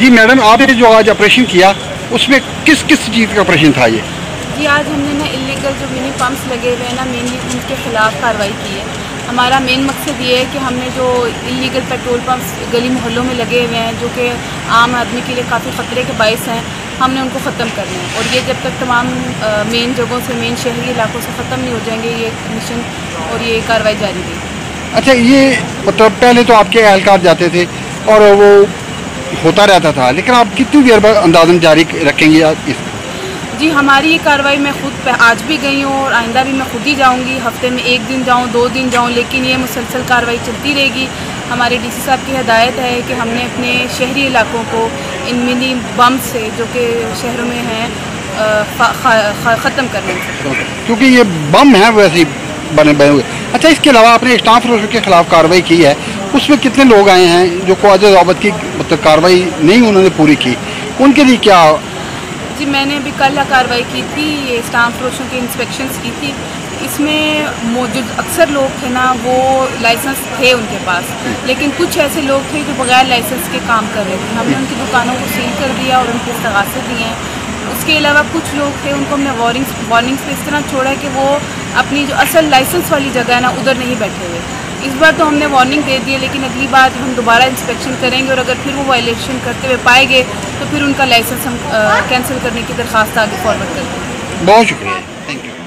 जी madam, आपने जो आज ऑपरेशन किया उसमें किस किस चीज़ का ऑपरेशन था ये? जी आज हमने ना इलीगल जो मिनी पम्प्स लगे हुए हैं ना, मेनली उनके ख़िलाफ़ कार्रवाई की है। हमारा मेन मकसद ये है कि हमने जो इलीगल पेट्रोल पम्प्स गली मोहल्लों में लगे हुए हैं, जो कि आम आदमी के लिए काफ़ी ख़तरे के बायस हैं, हमने उनको ख़त्म करना है। और ये जब तक तमाम मेन जगहों से, मेन शहरी इलाकों से ख़त्म नहीं हो जाएंगे ये मिशन और ये कार्रवाई जारी रहेगी। अच्छा, ये मतलब पहले तो आपके एहलकार जाते थे और वो होता रहता था, लेकिन आप कितनी देर बाद अंदाज़न जारी रखेंगे इस? जी हमारी ये कार्रवाई मैं खुद आज भी गई हूँ और आइंदा भी मैं खुद ही जाऊँगी। हफ्ते में 1 दिन जाऊँ, 2 दिन जाऊँ, लेकिन ये मुसलसल कार्रवाई चलती रहेगी। हमारे डीसी साहब की हिदायत है कि हमने अपने शहरी इलाकों को इन मिनी बम से, जो कि शहरों में हैं, ख़त्म करने से, क्योंकि ये बम है वैसे ही बने हुए। अच्छा, इसके अलावा आपने स्टाफ फरोशों के खिलाफ कार्रवाई की है, उसमें कितने लोग आए हैं जो क़वायद ज़ाब्त की मतलब कार्रवाई नहीं उन्होंने पूरी की, उनके लिए क्या? जी मैंने अभी कल कार्रवाई की थी, ये स्टाफ फरोशों की इंस्पेक्शंस की थी। इसमें मौजूद अक्सर लोग थे ना, वो लाइसेंस थे उनके पास, लेकिन कुछ ऐसे लोग थे जो बगैर लाइसेंस के काम कर रहे थे। हमने उनकी दुकानों को सील कर दिया और उनके इस्तगासे दिए हैं। उसके अलावा कुछ लोग थे, उनको हमने वार्निंग्स पे इस तरह छोड़ा है कि वो अपनी जो असल लाइसेंस वाली जगह है ना, उधर नहीं बैठे हुए। इस बार तो हमने वार्निंग दे दी है, लेकिन अगली बार हम दोबारा इंस्पेक्शन करेंगे और अगर फिर वो वायलेशन करते हुए पाए गए तो फिर उनका लाइसेंस हम कैंसिल करने की दरख्वास्त आगे फॉरवर्ड कर देंगे। बहुत शुक्रिया, थैंक यू।